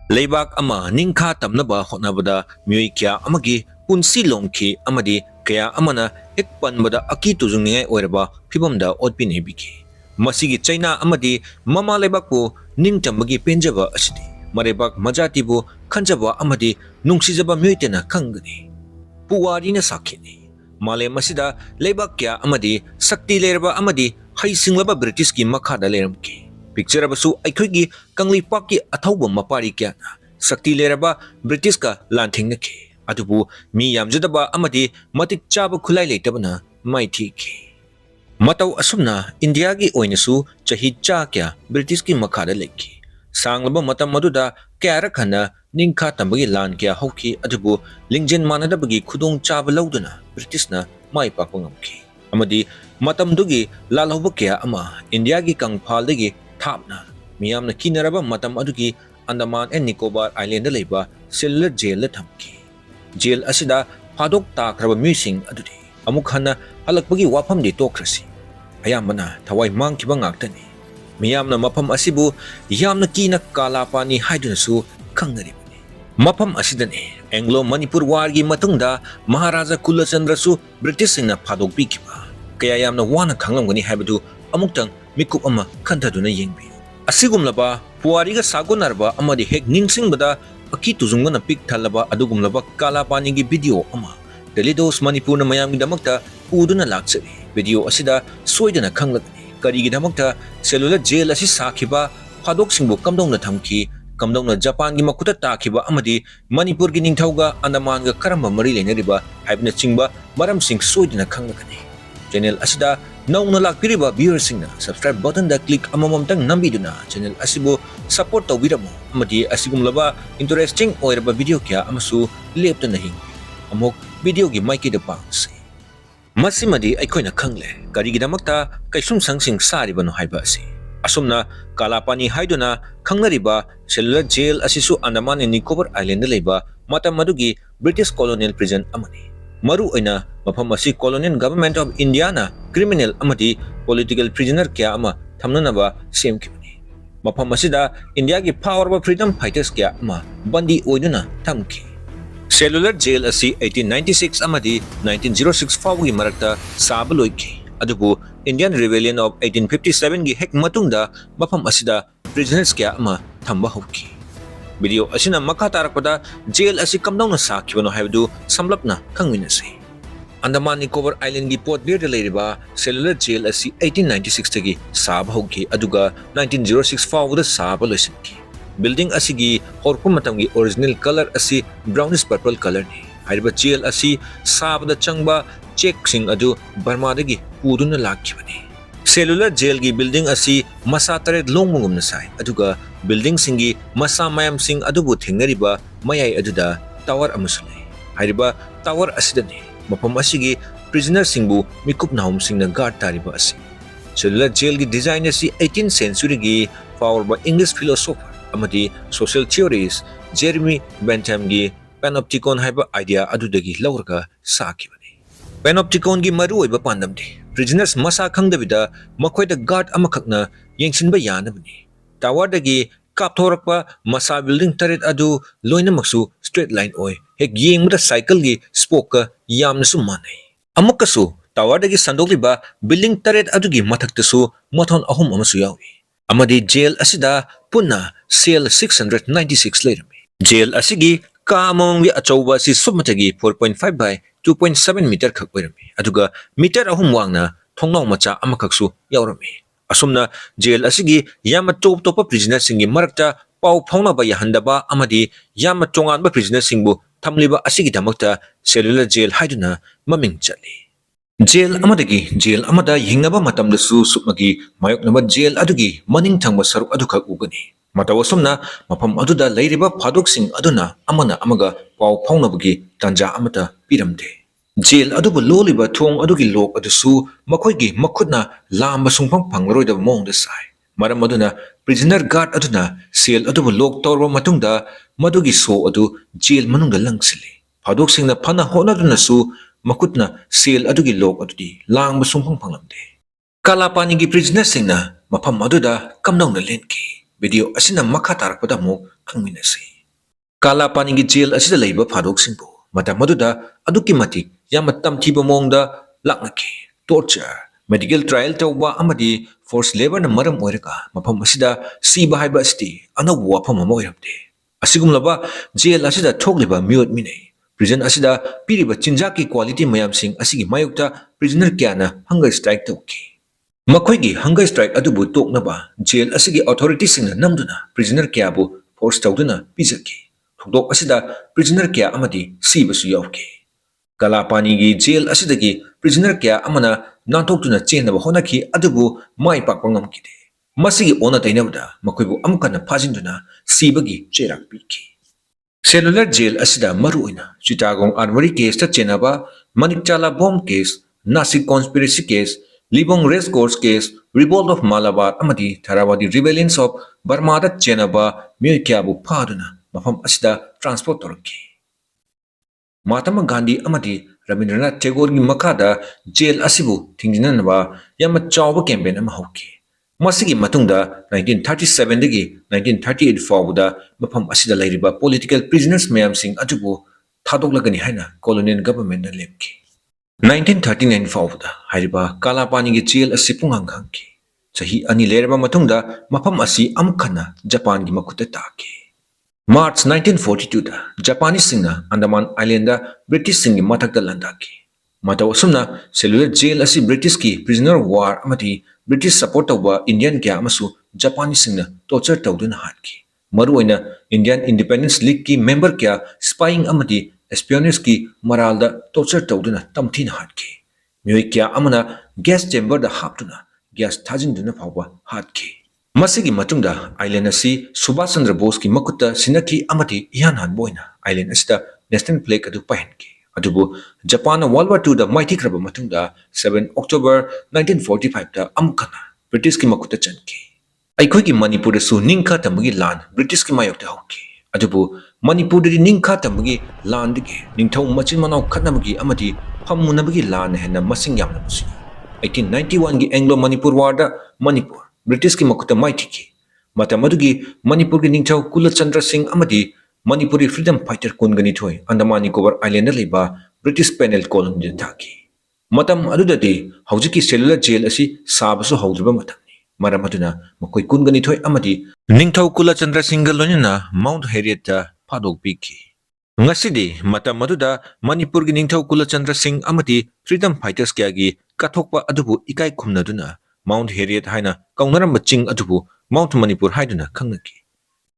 Leibak ama ningkha tamnaba hotnabada myoi kya amagi punsi lomki amadi kaya amana ek panbada aki tujungningai oiraba phibamda otpini biki. Masigi China amadi mama leibakpu ningtambagi penjaba asidi marebak majatibu khanjaba amadi nungsijaba myoitena khangani. Puwarina sakhini. Male masida leibak kya amadi sakti leraba amadi haisinglaba British ki makhada leramki. Picture abasu aikhoigi kangli pakki athauba mapari kya na sakti leraba British ka lanthing na ki adubu mi yamjadaba amadi matik chaba khulai leitabana mai thi ki matau asumna India gi oinasu chahi cha kya British ki makhada lekki sanglaba matam maduda kya rakhana ningkha tambagi lan kya hauki adubu lingjen manadabagi khudong chaba lauduna British na mai papangamki amadi matam dugi lalhoba kya ama India gi kangphal Thapna, Miyamna Kinaraba Matam Aduki, Andaman and Nicobar Island Leba, Cellular Jail Tamki. Jail Asida, Padok Takraba Musing Adudi, Amukhana, Halakbagi Wapam de Tokrasi. Ayamana, Tawai Monkey Bangaktani. Miyamna Mapam Asibu, Yamna Kina Kalapani Haidunasu, Kangaribani. Mapam Asidani, Anglo Manipur Wargi Matunda, Maharaja Kulasandrasu, British in a Padok Bikiba. Kayamna Wana Kangangani Habadu, Amuktang. Mikup ama khantaduna yengbi asigumlaba puariga sagonarba amadi hek ningsingbada aki tuzungna pik thalaba adugumlaba kala pani gi video ama delidos manipur na mayamgi damakta uduna laksari video asida soidana khanglagani karigi damakta cellular jail asi sakhiba phadok singbu kamdongna thamki kamdongna japan gi makuta takhiba amadi manipur gi ningthauga andaman ga karamba mari lenariba haibna chingba maram sing soidana khanglagani channel asida Nauna lakpiriba viewers singna subscribe button da click amamamtang nambiduna channel asibu support tawbiramo amadi asigumlaba interesting oiraba video kya amasu leptana hing amok video gi maiki da pangsi masimadi aikoina khangle karigi damakta kaisum sangsing saribano haiba asi asumna kalapani haiduna khangnariba cellular jail asisu Andaman and Nicobar Island leba matam madugi British colonial prison amani Maru oina mafam asi colonial government of India na criminal amadi political prisoner kya ama thamnanaba semkibani mafam asida India gi power of freedom fighters kya ama bandi oiduna thamki cellular jail asi 1896 amadi 1906 fawgi marakta sabaloiki adubu Indian rebellion of 1857 gi hek matungda mafam asida prisoners kya ama thamba hokki video asina makha tarakpada jail asi kamdongna sakhibano haibdu samlapna khangminasi Andaman Nicobar Island gi port near the leriba cellular jail asi 1896 tagi sab hokki aduga 1906 fawda sab loisinki building asi gi horpum matam gi original color asi brownish purple color ni haiba jail asi sabda changba check sing adu Burma dagi puduna lakhibani cellular jail gi building asi masa taret longmungum na sai aduga building singi masa mayam sing adubu thingnariba mayai aduda tower amusulai haiba tower asidani mapam asigi prisoner singbu mikup nahum singna guard tariba asi cellular jail gi design asi 18th century gi power by English philosopher amadi social theorist Jeremy Bentham gi panopticon haiba idea adudagi laurka sakibani panopticon gi maru oiba pandamdi prisoners masa khangdabida makoida guard amakhakna yengsinba yanabani tower dagi kapthorakpa masa building taret adu loina maksu straight line oi hek yengmuda cycle gi spoke ka yamnasu manai amakasu tower dagi sandokliba building taret adu gi mathaktasu mathon ahum amasu yawi amadi jail asida punna cell 696 leirami jail asigi ka amamgi achauba si submatagi 4.5 by 2.7 meter khak oirami aduga meter ahum wangna thongnaw macha amakaksu yaurami asumna jail asigi yama top prisoner singi marakta pau phauna ba yahandaba amadi yama tongan ba prisoner singbu thamliba asigi damakta cellular jail haiduna maming chali jail amadagi jail amada hingnaba matamdasu supmagi mayoknaba jail adugi maning thangba saruk aduka ugani matawasumna mafam aduda leiriba phadok sing aduna amana amaga pau phaunabagi tanja amata piramde jail adubu loliba thong adugi lok adusu makoigi makhutna lamba sungphang phanglaroi da mongda sai maram aduna prisoner guard aduna cell adubu lok torba matungda madugi so adu jail manungda langsili phadok singna phana honaduna su makutna cell adugi lok adudi lamba sungphang phanglamde kalapani gi prisoner singna mafam aduda kamnaungna lenki video asina makha tarakpada mo khangminasi Kala Panigi jail asida leiba phadok singbo matam maduda aduki matik yama tamthiba mongda laknaki torture medical trial tawba amadi forced labor na maram oiraka mafam asida siba haiba asti anabu wafam ama oiramde asigumlaba jail asida thokliba miot minei prison asida piriba chinjaki quality mayam sing asigi mayukta prisoner kyana hunger strike tawki Makhoigi hunger strike adubu toknaba jail asigi authorities singna namduna prisoner kyabu force tawduna pizaki thokdok asida prisoner kya amadi sibasu yawki Kalapani gi jail asidagi prisoner kya amana nantoktuna chenaba honaki adubu mai pakpa ngamkide masigi ona tainabda makhoibu amkana phajinduna sibagi cherak piki Cellular jail asida maruina Chittagong armory case ta chenaba Manikchala bomb case Nasik conspiracy case Libong race course case revolt of Malabar amadi Tharawadi rebellions of Burmada chenaba Myokyabu phaduna mafam asida transport torki Mahatma Gandhi amadi Rabindranath Tagore gi makada jail asibu thingjinanaba yama chawba campaign ama hauki Masigi matungda 1937 dagi 1938 fawda mafam asida lairiba political prisoners mayam sing ajubu thadoklagani haina colonial government na lepki 1939 fawda hariba Kalapani gi jail asipungang hangki sahi ani lerba matungda mafam asi amkhana Japan gi makuta taki March 1942 da Japanese singna Andaman Island da British singi mathakta landaki mataw asumna cellular jail asi British ki prisoner of war amati British support tawba Indian kya amasu Japanese singna torture tawduna hatki maruoina Indian Independence League ki member kya spying amati espionage ki maralda torture tawduna tamthina hatki myoi kya amana gas chamber da haptuna gas thajinduna phawba hatki Masigi matungda island asi Subhash Chandra Bose ki makuta sinaki amati ihan han boina island asida national flag adu pahenki adubu Japan World War II da mighty kraba matungda 7 October 1945 da amkana British ki makuta chanki aikoi ki Manipur su ningkha tamagi lan British ki mayok ta hokki adubu Manipur di ningkha tamagi lan dige ningthau machin manau khatnamagi amati phammunabagi lan hena masing yamna musi 1891 gi Anglo Manipur War da Manipur British ki makuta maitiki matamadugi Manipur ki ningthau Kula Chandra Singh amadi Manipuri freedom fighter kungani thoi Andaman Nicobar Island leba British penal colony thaki matam adudadi haujiki cellular jail asi sabasu haudriba matamni maram aduna makoi kungani thoi amadi Ningthau Kula Chandra Singh lonina Mount Harriet ta phadok piki ngasidi matam aduda Manipur ki ningthau Kula Chandra Singh amadi freedom fighters kya gi kathokpa adubu ikai khumnaduna Mount Harriet haina kaungaram ching adubu Mount Manipur haiduna khangnaki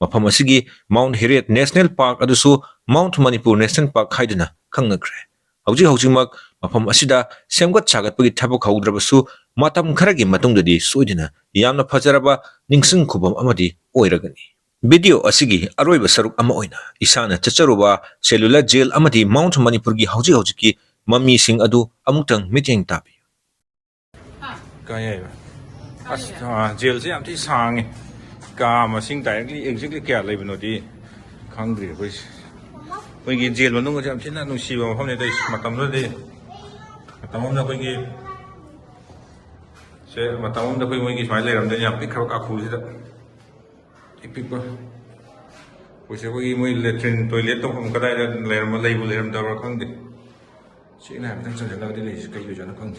mafam asigi Mount Harriet National Park adusu Mount Manipur National Park haiduna khangnakre haujimak mafam asida semgat chagatpagi thabok haudrabasu matam kharagi matungdadi soidina yamna phajaraba ningsing khubam amadi oiragani video asigi aroiba saruk ama oina isana chacharuba cellular jail amadi Mount Manipur gi haujiki mami sing adu amutang meeting tabi Kaya jail se am thi sang ka ma sing directly exactly kya lai bano di khangri koi gi jail manung ga am thina nung si ba phone dai matam do di matam na koi gi se matam da koi moi gi smile ram da ya pik khak akhu si da pik ba koi se koi moi latrine toilet to hom kadai lai ram da ra khang di si na am chang la di lai kai yo jana khang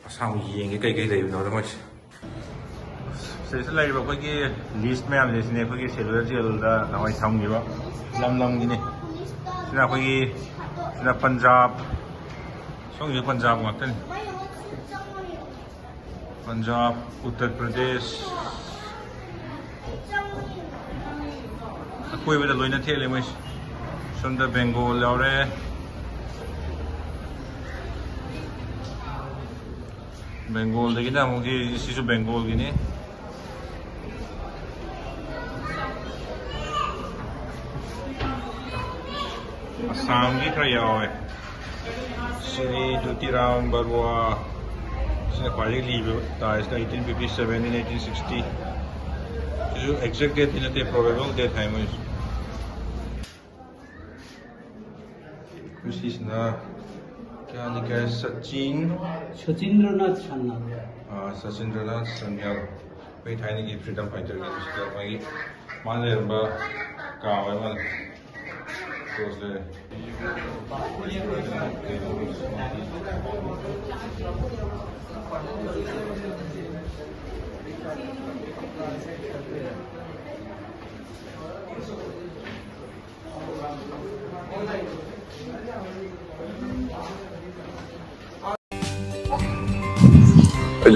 sao yeng cái cây này nó đúng sẽ lấy vào cái list mấy anh này cái cellular jail đó là phải xong gì vậy lâm cái này là cái là Punjab xong như Punjab ngắt tên Punjab Uttar Pradesh कोई भी लोग ना थे ले मुझे सुंदर बंगाल और Bengal de gina mugi sisu Bengal gini Assam gi khara yawe Siri Dutiram Barwa sine kwali libe ta is 1857 in 1860 sisu exact date inate probable date hai muis kusis na क्या लिखा है सचिंद्रनाथ सन्याल सचिंद्रनाथ सन्याल कोई था नहीं कि फ्रीडम फाइटर की माने बा कावे मान कोसले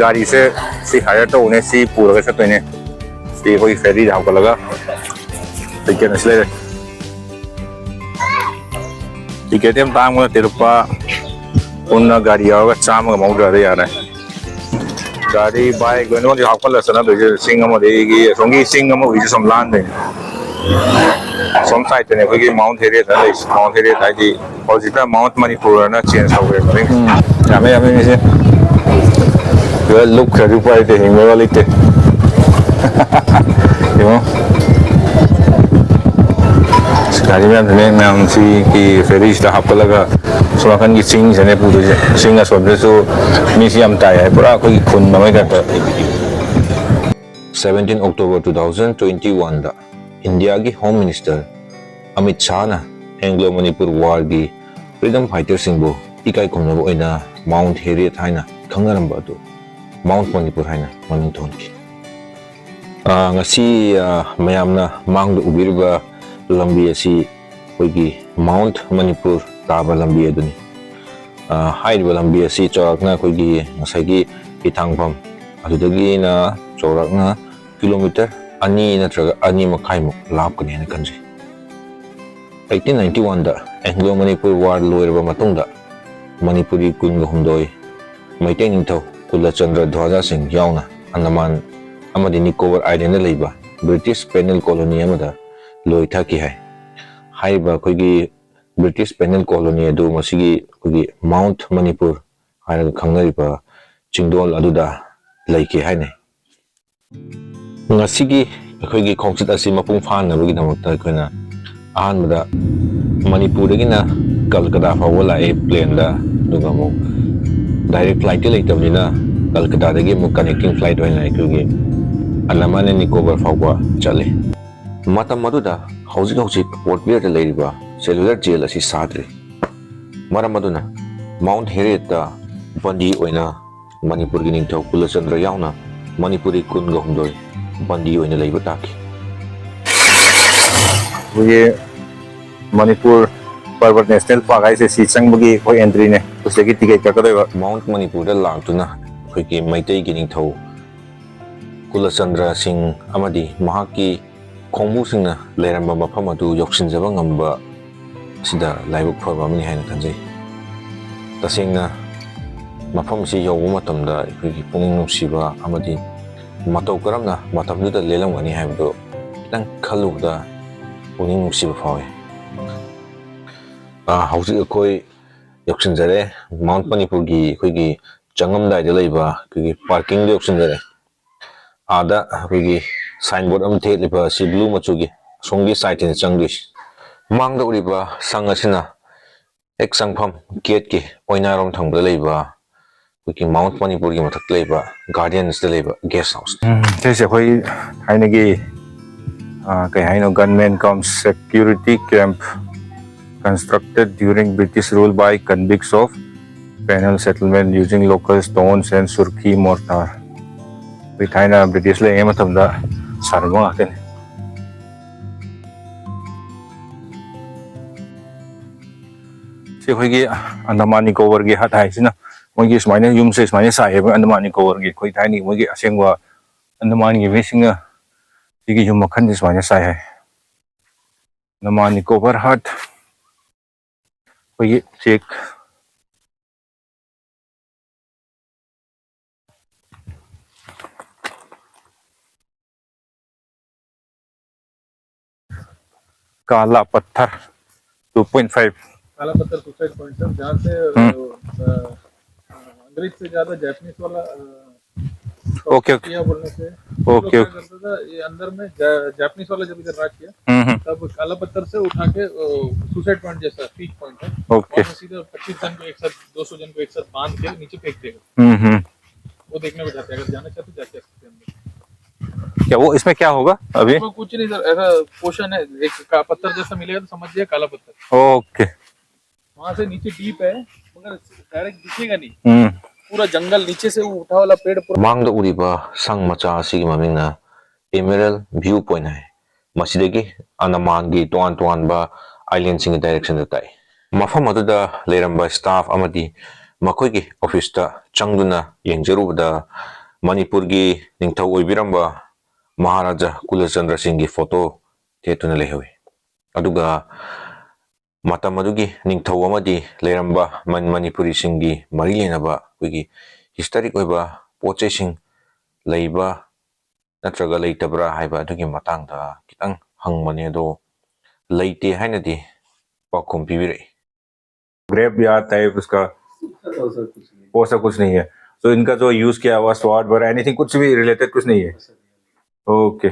गाड़ी से सी हायर तो उन्हें सी पूरा के सकते हैं सी कोई फेरी जाओ का लगा टिकट इसलिए टिकट हम तांग में तेरुपा उन गाड़ी आओगे चाम का माउंट रहते यार गाड़ी बाइक दोनों जो आपका लसना तो जो सिंग हम देगी सोंगी सिंग हम वही जो संलान दे सोम साइड ने कोई माउंट हेरियट है जी और जितना माउंट मणिपुर ना चेंज हो गए हमें हमें में से वे लुक कर ऊपर इतने हिंगे वाले थे क्यों गाड़ी में हमने मैं उनसी की फेरी स्टाफ आपको लगा सुनाखन की सिंग से ने पूरे सिंग का सोचते तो म्यूजियम ताया है पूरा कोई खून में करता 17 October 2021 दा इंडिया की होम मिनिस्टर अमित शाह ना एंग्लो मणिपुर वार की फ्रीडम फाइटर सिंबो इकाई खुमनबो ओइना माउंट हेरियट हाइना खंगरंबा दो माउंट मणिपुर हाइना ममिंग थोनकी ngasi mayamna mangdu ubirba lambi asi koigi Mount Manipur taba lambi aduni hairiba lambi asi chorakna koigi ngasagi ithangpham adudagi na chorakna kilometer ani natraga ani makhai muk lapkani na kanji 1891 da Anglo Manipur war loiraba matungda Manipuri kunga humdoi maitai ningthau Kulachandra Dhwaja Singh yauna Andaman Amadi Nicobar Island leiba British penal colony amada loitha ki hai haiba koigi British penal colony adu masigi koigi Mount Manipur haira khangariba chingdol aduda leiki haine ngasigi koigi khongsit asi mapung phan nabugi damakta koina ahanbada Manipur dagina Kolkata fawola a plane da dugamo direct flight leitabnina Kolkata dagi mu connecting flight oina koigi Andaman and Nicobar fawba chale matam maduda hauji port blair da leiriba cellular jail asi sadri maram maduna Mount Herit da bandi oina Manipur gi ningthau Kulachandra yauna Manipuri kun ga humdoi bandi oina leiba taki ये मणिपुर पर्वत national park ऐसे सीचंग बगी कोई entry ने उससे की ticket का करेगा Mount Manipur da langtuna khoiki maitai gi ningthau Kulachandra Singh amadi mahaki khongbu singna leiramba mafam adu yoksinjaba ngamba sida laibuk phaba mani haina kanjai tasengna mafam si yobu matamda khoiki puning nungsiba amadi matau karamna matamdu da lelamgani haibdo kitang khalukda puning nungsiba phawe hauji koi yoksinjare Mount Manipur gi khoiki changamdai da leiba khoiki parking de yoksinjare ada koigi signboard am the liba si blue machugi songi site in changdis mangda uriba sangasina ek sangpham gate ki oinarom thangba leiba koigi Mount Manipur gi mathak leiba guardians de leiba guest house जैसे कोई हाइने की कहीं हाइनो gunmen camp security camp constructed during British rule by convicts of penal settlement using local stones and surkhi mortar we thaina British le em thamda sarma ken se khoi gi Andaman Nicobar gi hat hai sina moi gi smaine yum se smaine sa he Andaman Nicobar gi khoi thaini moi gi asengwa Andaman gi vesinga sigi yum makhan di smaine sa hai Andaman Nicobar hat khoi check काला पत्थर 2.5 काला पत्थर suicide point है जहाँ से अंग्रेज से ज्यादा जापानीज वाला ओके किया बोलने से ओके करता था ये अंदर में जापानीज वाला जब इधर राज किया तब काला पत्थर से उठा के सुसाइड पॉइंट जैसा पीक पॉइंट है ओके सीधा 25 जन को एक साथ 200 जन को एक साथ बांध के नीचे फेंक देगा वो देखने में जाते हैं अगर जाना चाहते जाके सकते हैं क्या वो इसमें क्या होगा अभी? इसमें कुछ नहीं सर, ऐसा पोर्शन है, एक पत्थर जैसा मिलेगा तो समझिए काला पत्थर। ओके। वहां से नीचे डीप है, मगर डायरेक्ट दिखेगा नहीं, हम्म। पूरा जंगल नीचे से वो उठा वाला पेड़ पूरा। मांग द उरिबा संग मचा असिगी ममिंगना एमरल्ड व्यू पॉइंट है मसिदगी अंडमान की तोान तोान बा आइलैंड सिंग डायरेक्शन दा ताई मफम अदुदा लेरंबा स्टाफ अमदी मखोई की ऑफिस ता चंगदुना येंजरुबदा मणिपुर की निंगथौ ओइबिरंबा महाराजा कुलचंद्र सिंह की photo थेतुना लेहवे अदुगा matam adugi ningthau amadi leiramba manipuri singi mari lenaba kuigi historic oiba poche sing leiba natraga leitabra haiba adugi matang da kitang hangmane do leite hainadi pakum pibire grape या type उसका वो सब कुछ नहीं है। तो इनका जो यूज किया हुआ स्वॉर्ड वगैरह एनीथिंग कुछ भी रिलेटेड कुछ नहीं है। ओके।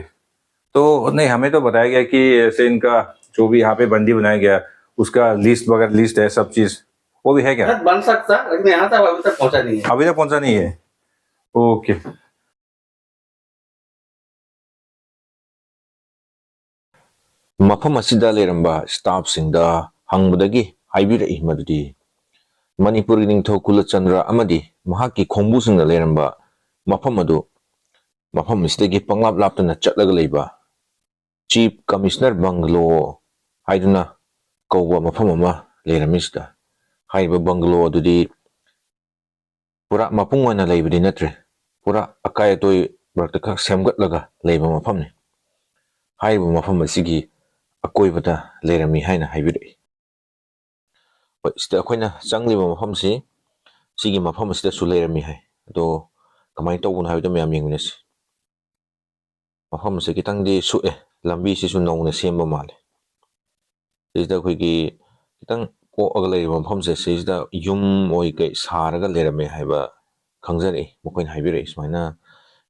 तो नहीं हमें तो बताया गया कि ऐसे इनका जो भी यहाँ पे बंदी बनाया गया उसका लिस्ट वगैरह लिस्ट है सब चीज वो भी है क्या? बन सकता लेकिन यहाँ तक अभी तक पहुंचा नहीं है। अभी तक पहुंचा नहीं है। Okay. mafam asida leiramba staff singda hangbadagi haibirei madudi manipur ningthau kulachandra amadi mahaki khongbu singda leiramba mafam adu mafam isdagi panglap laptana chatlaga leiba chief commissioner banglo haiduna kawwa mafam ama leiramisda haiba banglo adudi pura mapung wana leibadi natre pura akai toy brakta semgatlaga leiba mafam ni haiba mafam asigi akoibada leirami haina haibirei sida akoina changliba mafam si sigi mafam sida su leirami hai do kamai tawun haibda mayam yengminasi mafam se kitang di su lambi si su nongna semba male sida khoigi kitang ko aga leirima mafam se sida yum oi kai saraga leirami haiba khangjari mokoin haibirei sumaina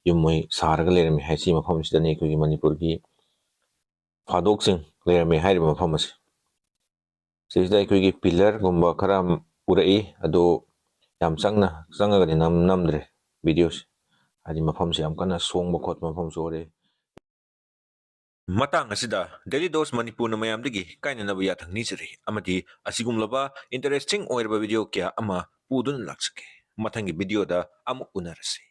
yum oi saraga leirami hai si mafam sida ne khoigi manipur gi fadok sing leirami hairiba mafam ase sida khoigi pillar gumba khara urai ado yam changga ni namdre videos adi mafam se yam kana songba khot mafam sore matang asida daily dose manipur na mayam digi kaina na buya thangni chiri amadi asigum laba interesting oirba video kya ama pudun laksake mathangi video da amuk unarase